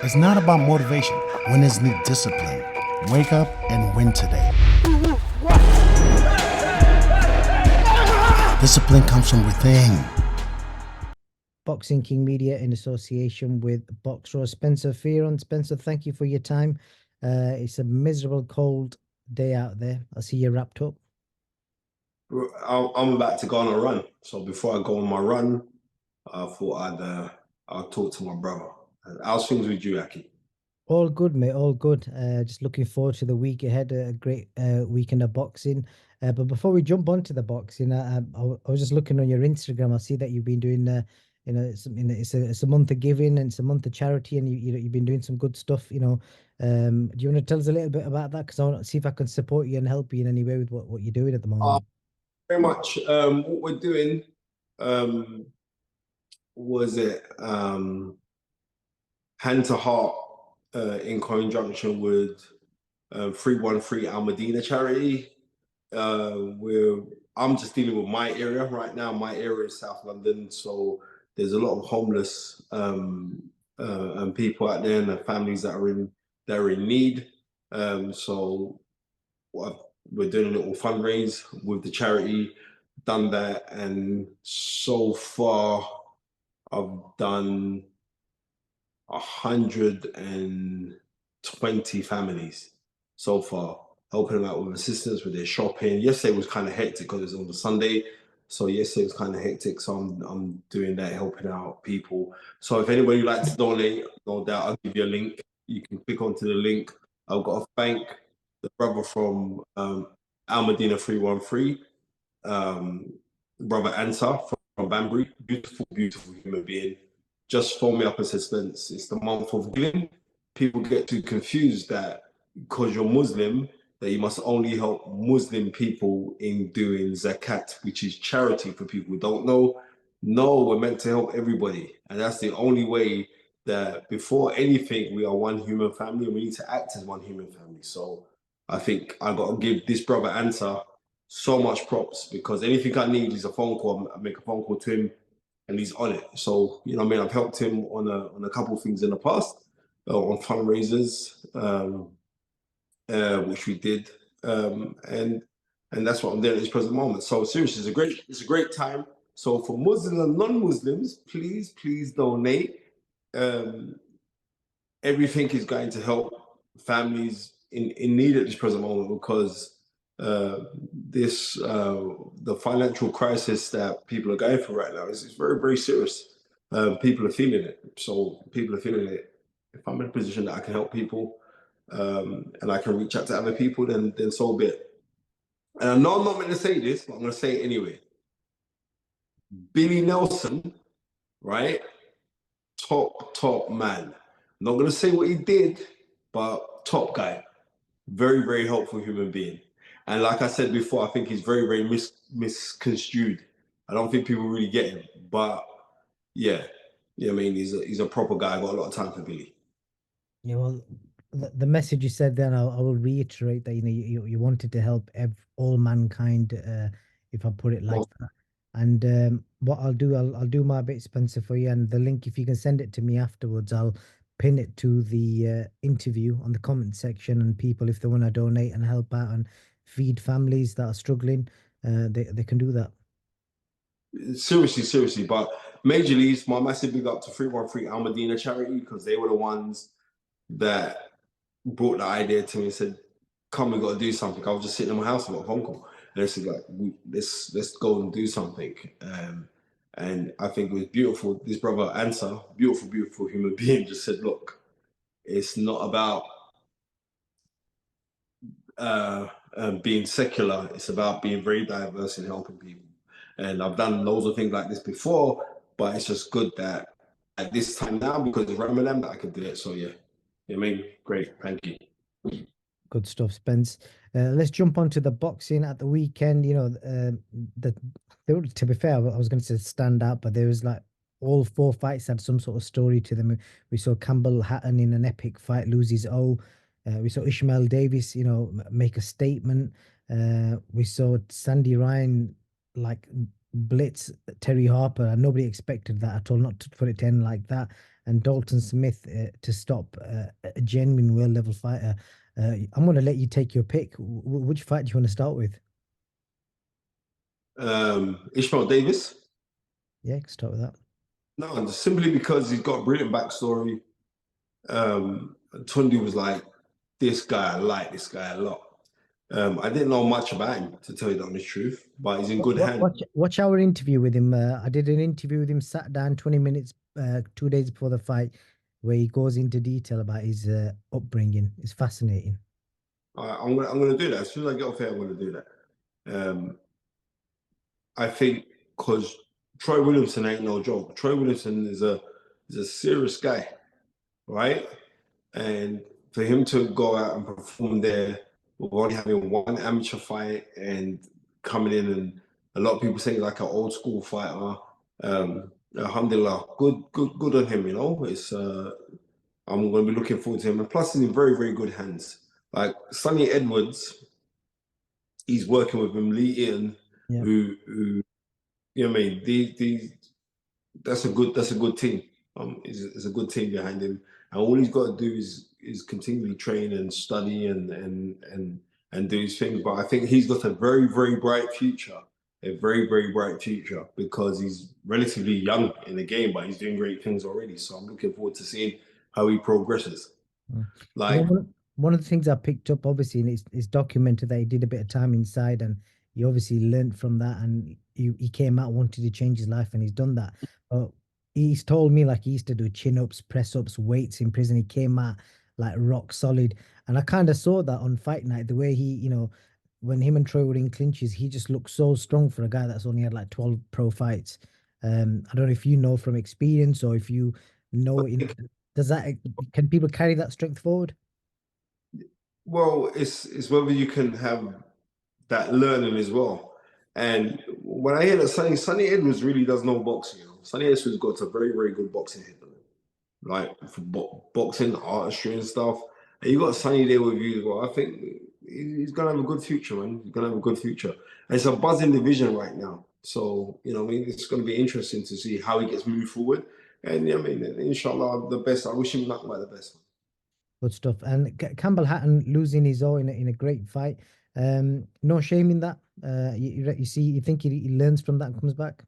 It's not about motivation. Winners need discipline. Wake up and win today. Discipline comes from within. Boxing King Media in association with BOXRAW. Spencer Fearon. Spencer, thank you for your time. It's a miserable cold day out there. I see you wrapped up. I'm about to go on a run. So before I go on my run, I thought I'll talk to my brother. How's things with you, Aki? All good, mate. All good. Just looking forward to the week ahead. A great weekend of boxing. But before we jump onto the boxing, I was just looking on your Instagram. I see that you've been doing, it's a month of giving and it's a month of charity, and you've been doing some good stuff. Do you want to tell us a little bit about that? Because I want to see if I can support you and help you in any way with what you're doing at the moment. Very much. What we're doing was it hand to heart in conjunction with 313 Al Medina charity. I'm just dealing with my area right now. My area is South London, so there's a lot of homeless and people out there and their families that are in need. So we're doing a little fundraise with the charity, done that, and so far I've done 120 families so far, helping them out with assistance with their shopping. Yesterday was kind of hectic because it was on the Sunday. So yesterday was kind of hectic. So I'm doing that, helping out people. So if anybody would like to donate, no doubt I'll give you a link. You can click onto the link. I've got to thank the brother from Al Medina 313, brother Ansar from Banbury. Beautiful, beautiful human being. Just phoned me up and said, Spence, it's the month of giving. People get too confused that because you're Muslim, that you must only help Muslim people in doing zakat, which is charity for people who don't know. No, we're meant to help everybody. And that's the only way that before anything, we are one human family and we need to act as one human family. So I think I got to give this brother Answer so much props, because anything I need is a phone call. I make a phone call to him and he's on it. So, you know what I mean? I've helped him on a couple of things in the past, on fundraisers, which we did. And that's what I'm doing at this present moment. So seriously, it's a great time. So for Muslims and non-Muslims, please donate. Everything is going to help families in need at this present moment, because the financial crisis that people are going through right now is very, very serious. People are feeling it. So people are feeling it. If I'm in a position that I can help people and I can reach out to other people, then so be it. And I know I'm not meant to say this, but I'm going to say it anyway. Billy Nelson, right? Top man. I'm not going to say what he did, but top guy. Very, very helpful human being. And like I said before, I think he's very, very misconstrued. I don't think people really get him. But yeah, I mean, he's a proper guy. I've got a lot of time for Billy. Yeah, well, the message you said then, I will reiterate that you wanted to help all mankind, if I put it like that. And what I'll do my bit, Spencer, for you. And the link, if you can send it to me afterwards, I'll pin it to the interview on the comment section. And people, if they want to donate and help out and feed families that are struggling, they can do that. Seriously, but majorly, my massive big up to 313 Al Medina charity, because they were the ones that brought the idea to me and said, "Come, we got to do something." I was just sitting in my house and got a phone call, and they said, "Like, let's go and do something." And I think it was beautiful. This brother Answer, beautiful human being, just said, "Look, it's not about being secular. It's about being very diverse and helping people." And I've done loads of things like this before, but it's just good that at this time now, because of Ramadan, that I can do it. So yeah, I mean, great, thank you. Good stuff, Spence. Let's jump onto the boxing at the weekend. To be fair, I was going to say stand out, but there was like all four fights had some sort of story to them. We saw Campbell Hatton in an epic fight lose his O. We saw Ishmael Davis, make a statement. We saw Sandy Ryan blitz Terri Harper, and nobody expected that at all. Not to put it to end like that. And Dalton Smith to stop a genuine world level fighter. I'm going to let you take your pick. Which fight do you want to start with? Ishmael Davis. Yeah, start with that. No, just simply because he's got a brilliant backstory. Tundi was like, this guy, I like this guy a lot. I didn't know much about him, to tell you the honest truth, but he's in good hands. Watch our interview with him. I did an interview with him, sat down 20 minutes, 2 days before the fight, where he goes into detail about his upbringing. It's fascinating. I'm gonna do that. As soon as I get off here, I'm gonna do that. I think because Troy Williamson ain't no joke. Troy Williamson is a serious guy, right? And for him to go out and perform there, with only having one amateur fight and coming in, and a lot of people say like an old school fighter. Alhamdulillah, good on him. You know, it's I'm going to be looking forward to him, and plus he's in very, very good hands. Like Sonny Edwards, he's working with him. Lee Eaton, Yeah. who you know what I mean. These that's a good team. It's a good team behind him, and all he's got to do is continually train and study and do his things. But I think he's got a very, very bright future, a very, very bright future, because he's relatively young in the game, but he's doing great things already. So I'm looking forward to seeing how he progresses. Like, one of the things I picked up, obviously, and it's documented that he did a bit of time inside, and he obviously learned from that, and he came out, wanted to change his life, and he's done that. But he's told me like he used to do chin-ups, press-ups, weights in prison. He came out like rock solid, and I kind of saw that on fight night, the way he, when him and Troy were in clinches, he just looked so strong for a guy that's only had like 12 pro fights. I don't know if you know from experience, or if you know can people carry that strength forward? well, it's whether you can have that learning as well. And when I hear that Sonny Edwards really does know boxing, Sonny Edwards got a very, very good boxing head, like for boxing, artistry and stuff. And you got Sonny there with you as well. I think he's gonna have a good future, man. He's gonna have a good future. And it's a buzzing division right now. So, I mean, it's gonna be interesting to see how he gets moved forward. And I mean, inshallah, the best. I wish him nothing but the best. Good stuff. And Campbell Hatton losing his own in a great fight. No shame in that. You think he learns from that and comes back?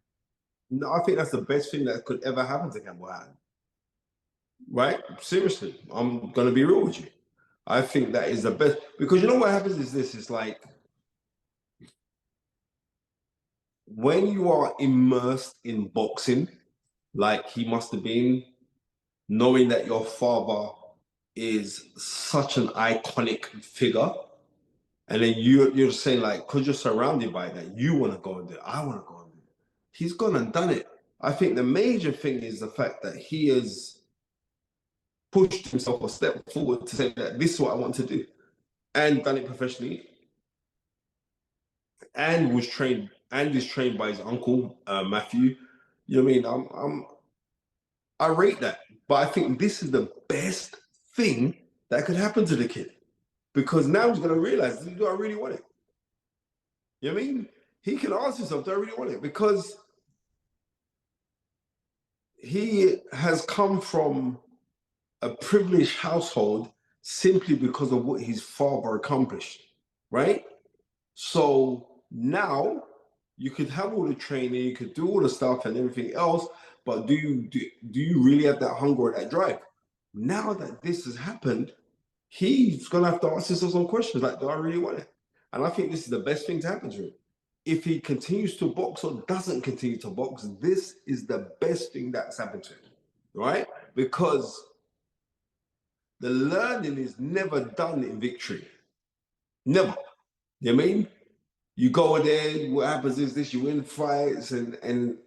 No, I think that's the best thing that could ever happen to Campbell Hatton. Right? Seriously, I'm gonna be real with you. I think that is the best, because you know what happens is this: it's like when you are immersed in boxing, like he must have been, knowing that your father is such an iconic figure, and then you're saying like, because you're surrounded by that, you want to go and do it. I want to go and do it. He's gone and done it. I think the major thing is the fact that he has pushed himself a step forward to say that this is what I want to do, and done it professionally, and was trained and is trained by his uncle Matthew. You know what I mean? I rate that, but I think this is the best thing that could happen to the kid, because now he's going to realize, do I really want it? You know what I mean? He can ask himself, do I really want it? Because he has come from a privileged household simply because of what his father accomplished, right? So now you could have all the training, you could do all the stuff and everything else, but do you really have that hunger or that drive? Now that this has happened, he's gonna have to ask himself some questions like, do I really want it? And I think this is the best thing to happen to him. If he continues to box or doesn't continue to box, this is the best thing that's happened to him, right? Because the learning is never done in victory. Never. You know what I mean? You go there, what happens is this: you win fights, and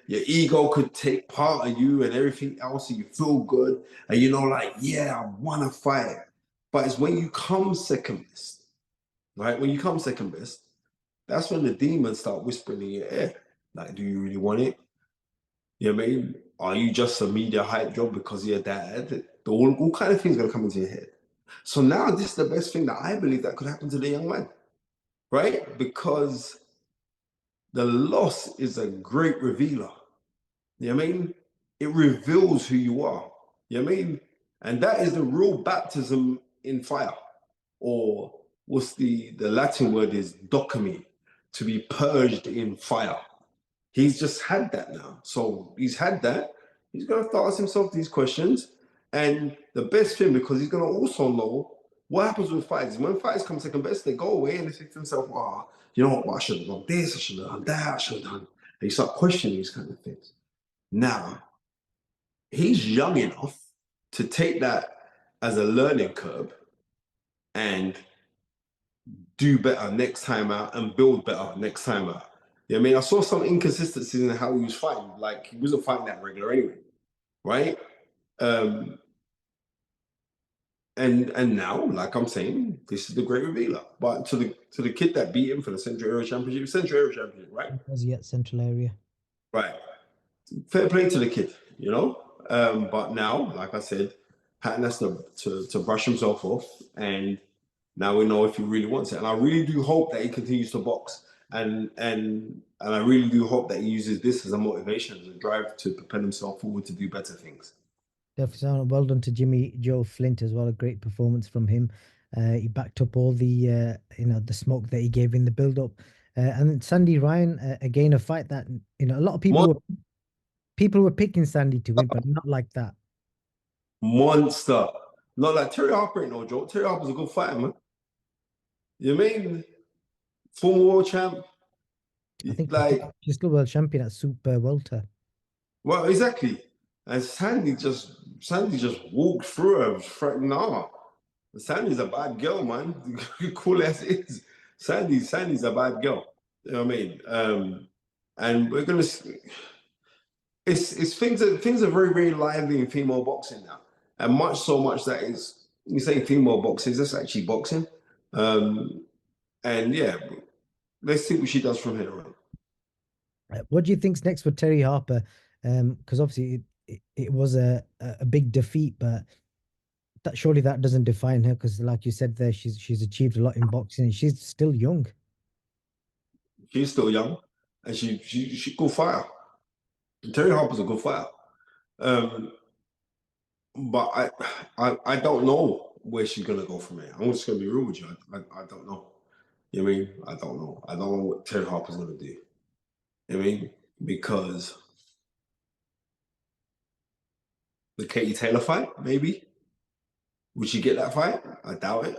your ego could take part of you and everything else, and you feel good, and like, yeah, I won a fight. But it's when you come second best, right? When you come second best, that's when the demons start whispering in your ear. Like, do you really want it? You know what I mean? Are you just a media hype job because you're dad? All kind of things are gonna come into your head. So now this is the best thing that I believe that could happen to the young man, right? Because the loss is a great revealer. You know what I mean? It reveals who you are. You know what I mean? And that is the real baptism in fire. Or what's the Latin word is dokami, to be purged in fire. He's just had that now. So he's had that. He's going to start asking himself these questions. And the best thing, because he's going to also know what happens with fights. When fights come second best, they go away and they think to themselves, oh, you know what, I should have done this, I should have done that, I should have done. And you start questioning these kind of things. Now, he's young enough to take that as a learning curve and do better next time out and build better next time out. Yeah, I mean, I saw some inconsistencies in how he was fighting. Like, he wasn't fighting that regular anyway, right? And now, like I'm saying, this is the great revealer. But to the kid that beat him for the Central Area Championship, right? Because yet Central Area. Right. Fair play to the kid, you know. But now, like I said, Hatton has to brush himself off, and now we know if he really wants it. And I really do hope that he continues to box, and I really do hope that he uses this as a motivation, as a drive to propel himself forward to do better things. Definitely. Well done to Jimmy Joe Flint as well. A great performance from him. He backed up all the the smoke that he gave in the build up. And Sandy Ryan, again, a fight that a lot of people were picking Sandy to win, but not like that. Monster. Not like Terri Harper ain't no joke. Terri Harper's a good fighter, man. You mean former world champ? I think like she's still world champion at super welter. Well, exactly. And Sandy just walked through her. Nah, Sandy's a bad girl, man. Cool as it is. Sandy's a bad girl. You know what I mean? And we're gonna. It's things are very, very lively in female boxing now, and so much that is, you say female boxing, that's actually boxing. And yeah, let's see what she does from here on. What do you think's next for Terri Harper? Because obviously it was a big defeat, but surely that doesn't define her, because like you said there, she's achieved a lot in boxing and she's still young. She's still young, and she go fire. Terri Harper's a good fighter. But I don't know where she's gonna go from here. I'm just gonna be real with you. I don't know. You know what I mean? I don't know. I don't know what Terri Harper's gonna do. You know what I mean? Because the Katie Taylor fight, maybe. Would she get that fight? I doubt it.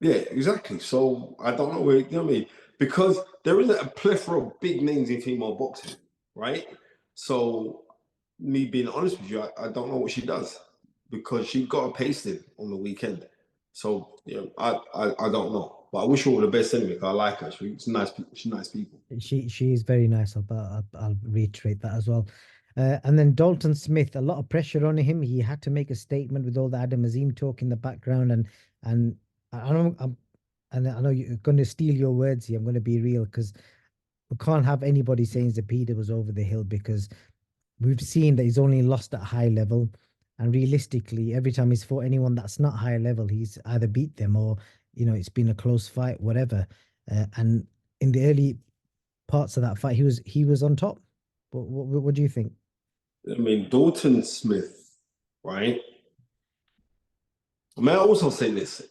Yeah, exactly. So I don't know where, you know what I mean? Because there isn't a plethora of big names in female boxing, right? So me being honest with you, I don't know what she does, because she got a pasted on the weekend. So I don't know. But I wish her all the best anyway, because I like her. She's nice people. She is very nice. I'll reiterate that as well. And then Dalton Smith, a lot of pressure on him. He had to make a statement with all the Adam Azim talk in the background, and I know you're going to steal your words here. I'm going to be real, because we can't have anybody saying Zepeda was over the hill, because we've seen that he's only lost at high level, and realistically, every time he's fought anyone that's not high level, he's either beat them or it's been a close fight, whatever. And in the early parts of that fight, he was on top. What do you think? I mean, Dalton Smith, right? May I also say this?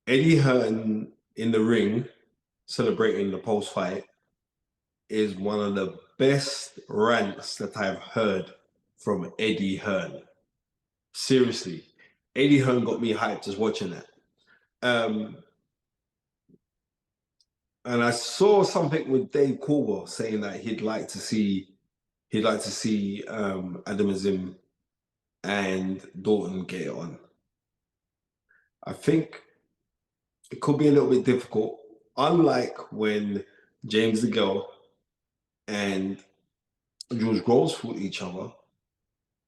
Eddie Hearn in the ring celebrating the post-fight is one of the best rants that I've heard from Eddie Hearn. Seriously, Eddie Hearn got me hyped just watching that. And I saw something with Dave Corwell saying that he'd like to see Adam Azim and Dalton get it on. I think it could be a little bit difficult, unlike when James DeGale and George Groves fought each other,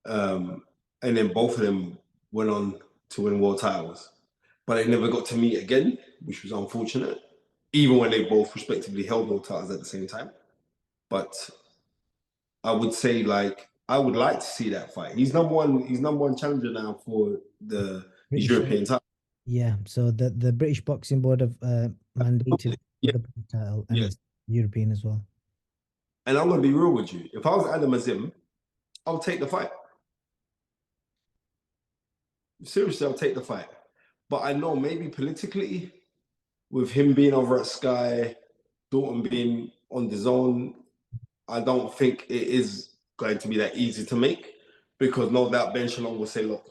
and then both of them went on to win world titles, but they never got to meet again, which was unfortunate, even when they both respectively held world titles at the same time. But I would say, I would like to see that fight. He's number one challenger now for the European title. Yeah, so the British Boxing Board have mandated. for Yeah, the title, and yeah. it's European as well. And I'm gonna be real with you. If I was Adam Azim, I'll take the fight. Seriously, I'll take the fight. But I know maybe politically, with him being over at Sky, Dalton being on the zone, I don't think it is going to be that easy to make, because no doubt Ben Shalom will say, look,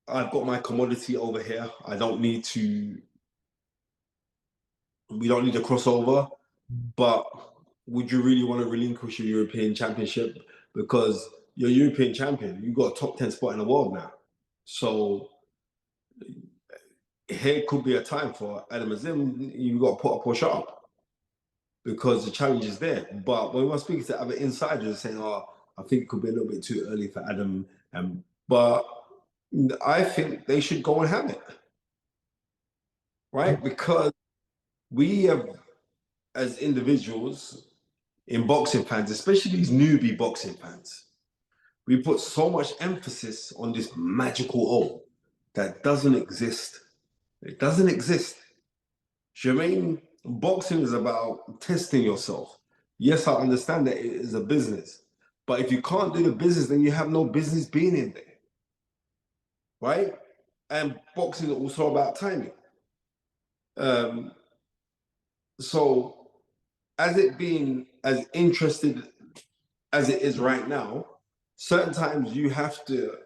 I've got my commodity over here. We don't need a crossover, but would you really want to relinquish your European championship? Because you're European champion, you've got a top 10 spot in the world now. So here could be a time for Adam Azim, you've got to put up or shut up, because the challenge is there. But when we're speaking to other insiders saying, oh, I think it could be a little bit too early for Adam, but I think they should go and have it, right? Because we have, as individuals in boxing fans, especially these newbie boxing fans, we put so much emphasis on this magical O that doesn't exist. It doesn't exist. Do you know what I mean? Boxing is about testing yourself. Yes, I understand that it is a business, but if you can't do the business, then you have no business being in there, right? And boxing is also about timing. So as it being as interested as it is right now, certain times you have to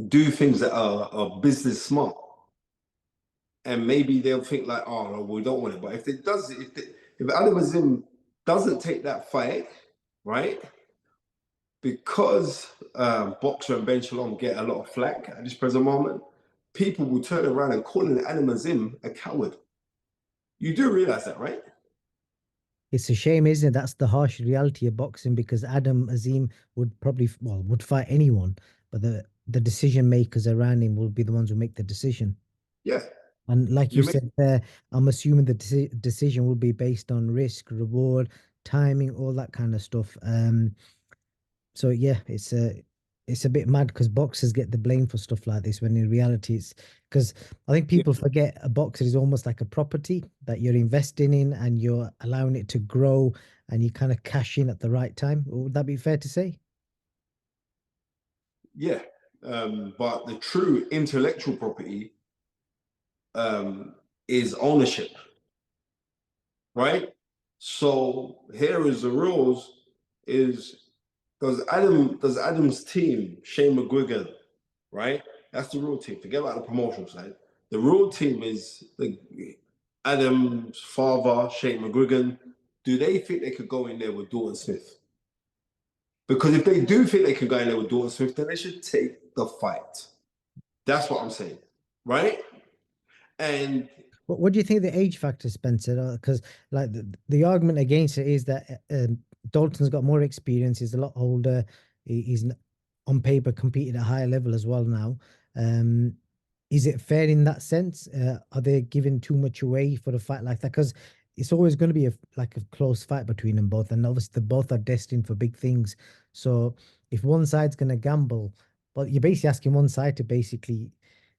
do things that are business smart. And maybe they'll think like, oh, no, we don't want it. But if it does, if Adam Azim doesn't take that fight, right? Because Boxer and Ben Shalom get a lot of flack at this present moment, people will turn around and call Adam Azim a coward. You do realize that, right? It's a shame, isn't it? That's the harsh reality of boxing, because Adam Azim would probably, well, would fight anyone, but the decision makers around him will be the ones who make the decision. Yeah. And like you said there, I'm assuming the decision will be based on risk, reward, timing, all that kind of stuff. So yeah, it's a bit mad because boxers get the blame for stuff like this, when in reality it's because I think people forget a boxer is almost like a property that you're investing in and you're allowing it to grow, and you kind of cash in at the right time. Would that be fair to say? Yeah. But the true intellectual property is ownership, right? So here is the rules: is does Adam's team, Shane McGuigan, right? That's the real team. Forget about the promotional side. The real team is Adam's father, Shane McGuigan. Do they think they could go in there with Dalton Smith? Because if they do think they can go in there with Dalton Smith, then they should take the fight. That's what I'm saying, right? And What do you think of the age factor, Spencer? Because like the argument against it is that Dalton's got more experience. He's a lot older. He's on paper competed at a higher level as well now. Is it fair in that sense? Are they giving too much away for a fight like that? Because it's always going to be a close fight between them both, and obviously they both are destined for big things. So if one side's going to gamble, well, you're basically asking one side to basically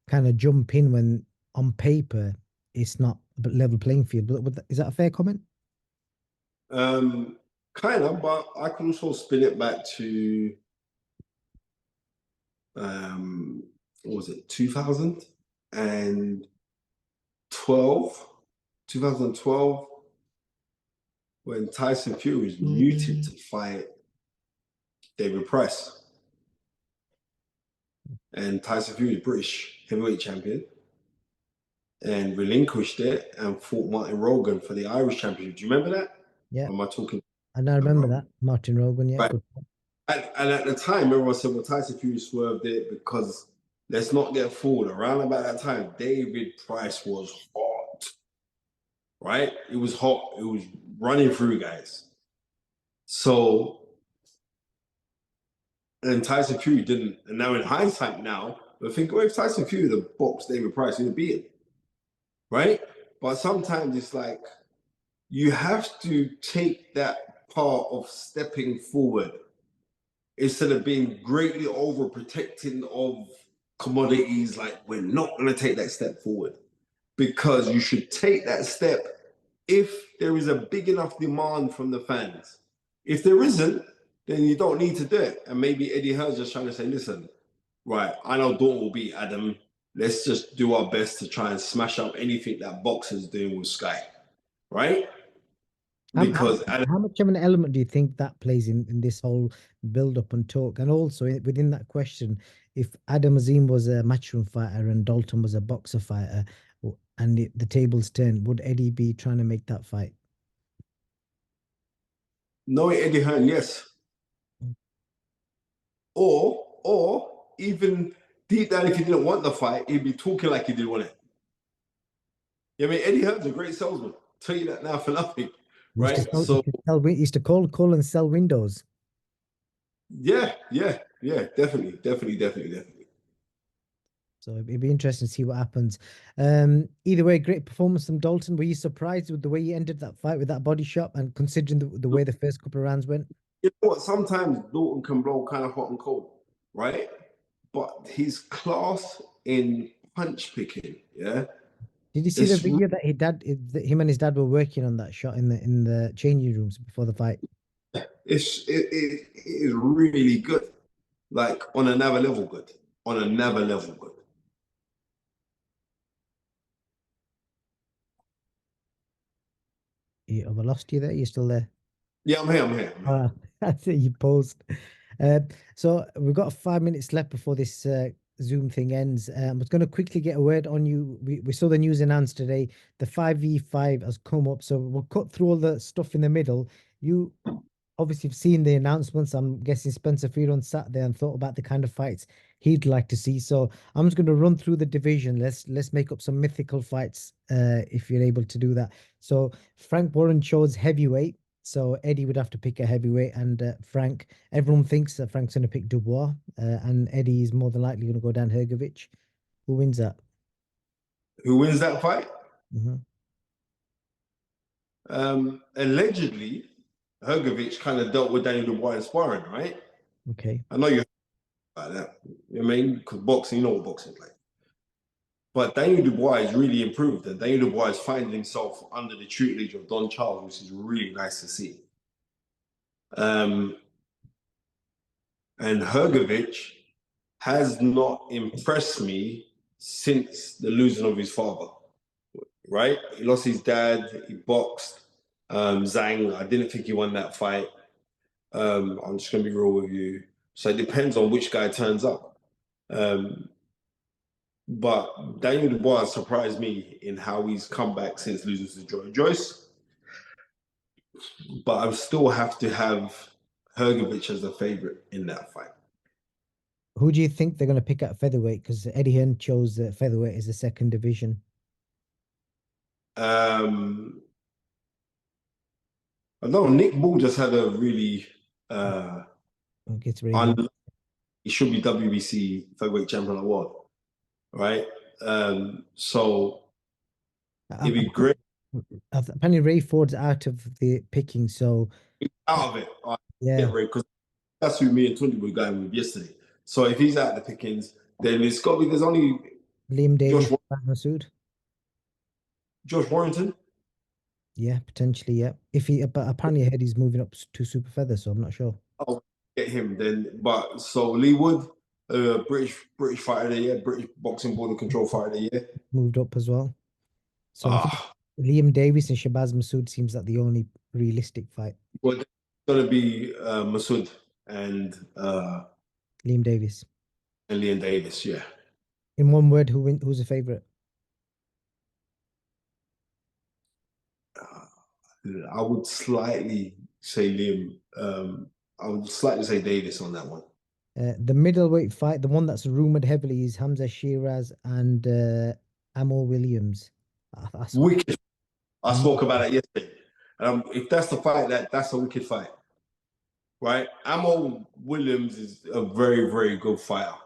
kind of jump in when on paper it's not a level playing field. But is that a fair comment? kind of, but I can also spin it back to what was it, 2012, when Tyson Fury was muted to fight David Price. And Tyson Fury is British heavyweight champion and relinquished it and fought Martin Rogan for the Irish championship. Do you remember that? Yeah. Or am I talking? And I remember that. Martin Rogan, yeah. Right. And at the time, everyone said, well, Tyson Fury swerved it because, let's not get fooled, around about that time, David Price was hot, right? It was hot. It was running through guys. So, and Tyson Fury didn't. And now in hindsight now, I think, well, if Tyson Fury had boxed David Price, he'd beat him, right? But sometimes it's like, you have to take that part of stepping forward instead of being greatly overprotecting of commodities. Like, we're not going to take that step forward. because you should take that step if there is a big enough demand from the fans. If there isn't, then you don't need to do it. And maybe Eddie Hearn's just trying to say, listen, right, I know Dalton will beat Adam. Let's just do our best to try and smash up anything that Boxer's doing with Sky, right? Because how much of an element do you think that plays in this whole build-up and talk? And also within that question, if Adam Azim was a matchroom fighter and Dalton was a boxer fighter, and the tables turned, would Eddie be trying to make that fight? knowing Eddie Hearn, yes. Or even deep down, if he didn't want the fight, he'd be talking like he didn't want it. Yeah, I mean, Eddie Hearn's a great salesman. Tell you that now for nothing, right? He used to call and sell windows. Yeah, definitely. So it'd be interesting to see what happens. Either way, great performance from Dalton. Were you surprised with the way he ended that fight with that body shot, and considering the way the first couple of rounds went? You know what? Sometimes Dalton can blow kind of hot and cold, right? But his class in punch picking, yeah. Did you see the video that him and his dad were working on that shot in the changing rooms before the fight? It is really good, like on another level good. Have I lost you there? You're still there? Yeah, I'm here. That's it. You paused. So we've got 5 minutes left before this Zoom thing ends. I was going to quickly get a word on you. We saw the news announced today. The 5v5 has come up, so we'll cut through all the stuff in the middle. You obviously have seen the announcements. I'm guessing Spencer Fearon sat there and thought about the kind of fights he'd like to see. So I'm just going to run through the division. Let's make up some mythical fights if you're able to do that. So Frank Warren chose heavyweight. So Eddie would have to pick a heavyweight, and everyone thinks that Frank's going to pick Dubois, and Eddie is more than likely going to go down Hrgovic. Who wins that? Who wins that fight? Mm-hmm. Allegedly, Hrgovic kind of dealt with Daniel Dubois in sparring, right? Okay. I know you heard about that. You know what I mean? Because boxing, you know what boxing is like. But Daniel Dubois has really improved, and Daniel Dubois is finding himself under the tutelage of Don Charles, which is really nice to see. And Hrgovic has not impressed me since the losing of his father, right? He lost his dad, he boxed. Zhang, I didn't think he won that fight. I'm just going to be real with you. So it depends on which guy turns up. But Daniel Dubois surprised me in how he's come back since losing to Joy Joyce. But I still have to have Hrgovic as a favorite in that fight. Who do you think they're going to pick at featherweight? Because Eddie Hearn chose featherweight as the second division. I know Nick Bull just had a really he should be WBC featherweight champion award, right? So it'd be great. Apparently Ray Ford's out of the picking, so out of it. Yeah, Ray, because that's who me and Tony were going with yesterday. So if he's out of the pickings, then it's got to be. There's only Liam Davis, Masood, Josh Warrington. Yeah, potentially. Yeah, but apparently I heard he's moving up to super feather, so I'm not sure. I'll get him then. But so Lee Wood, British fighter of the year, British Boxing Board of Control fighter of the year, moved up as well. So I think Liam Davis and Shabazz Masood seems like the only realistic fight. Well, it's gonna be Masood and Liam Davis. And Liam Davis, yeah. In one word, who's the favorite? I would slightly say Liam. I would slightly say Davis on that one. The middleweight fight, the one that's rumored heavily, is Hamza Shiraz and Amor Williams. Wicked. I spoke about it yesterday. If that's the fight, that's a wicked fight, right? Amor Williams is a very, very good fighter,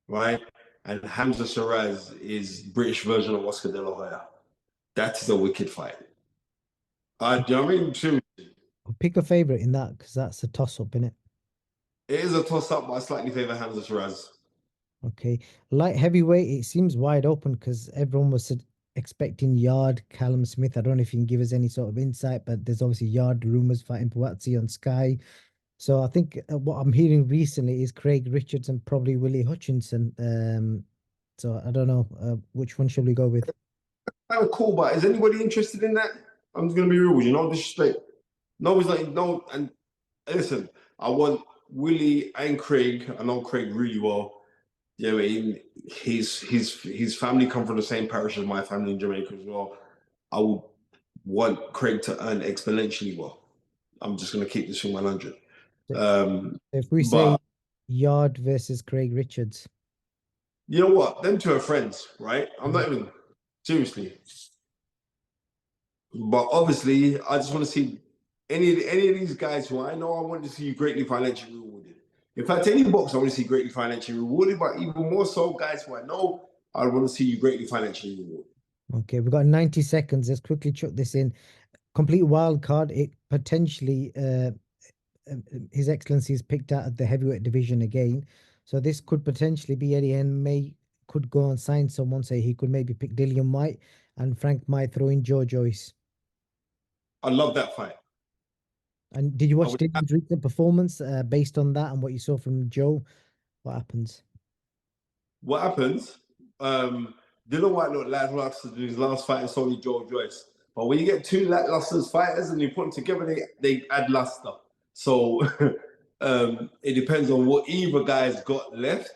right? And Hamza Shiraz is British version of Oscar De La Hoya. That's a wicked fight. Do you know what I mean? Seriously. Pick a favorite in that, because that's a toss-up, isn't it? It is a toss-up, but I slightly favor Hamza Shiraz. Okay. Light heavyweight, it seems wide open because everyone was expecting Yard, Callum Smith. I don't know if you can give us any sort of insight, but there's obviously Yard rumours fighting Poazzi on Sky. So I think what I'm hearing recently is Craig Richards and probably Willie Hutchinson. So I don't know which one should we go with. Oh, cool, but is anybody interested in that? I'm just gonna be real with you, no disrespect. No, it's like no, and listen, I want Willie and Craig. I know Craig really well. Yeah, I mean, his family come from the same parish as my family in Jamaica as well. I would want Craig to earn exponentially well. I'm just gonna keep this thing 100. If we say Yard versus Craig Richards, you know what? Them two are friends, right? I'm not even seriously. But obviously, I just want to see any of these guys who I know I want to see greatly financially rewarded. In fact, any box I want to see greatly financially rewarded, but even more so, guys who I know I want to see you greatly financially rewarded. Okay, we've got 90 seconds. Let's quickly chuck this in. Complete wild card. It potentially, His Excellency is picked out of the heavyweight division again. So this could potentially be Eddie Hearn could go and sign someone. Say he could maybe pick Dillian White, and Frank might throw in Joe Joyce. I love that fight. And did you watch Dillian's recent performance based on that and what you saw from Joe? What happens? What happens? Dillian White looked lackluster in his last fight, it's only Joe Joyce. But when you get two lackluster fighters and you put them together, they add luster. So it depends on what either guy's got left,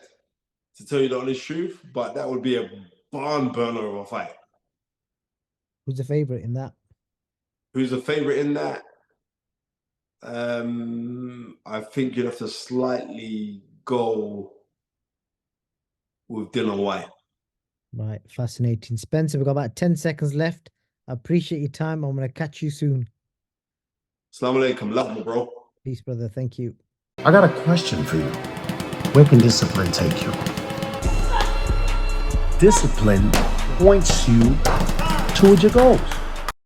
to tell you the honest truth. But that would be a barn burner of a fight. Who's the favorite in that? Who's the favorite in that? I think you'd have to slightly go with Dillian White. Right, fascinating. Spencer, we've got about 10 seconds left. I appreciate your time. I'm going to catch you soon. Assalamu alaikum. Love you, bro. Peace, brother. Thank you. I got a question for you. Where can discipline take you? Discipline points you towards your goals.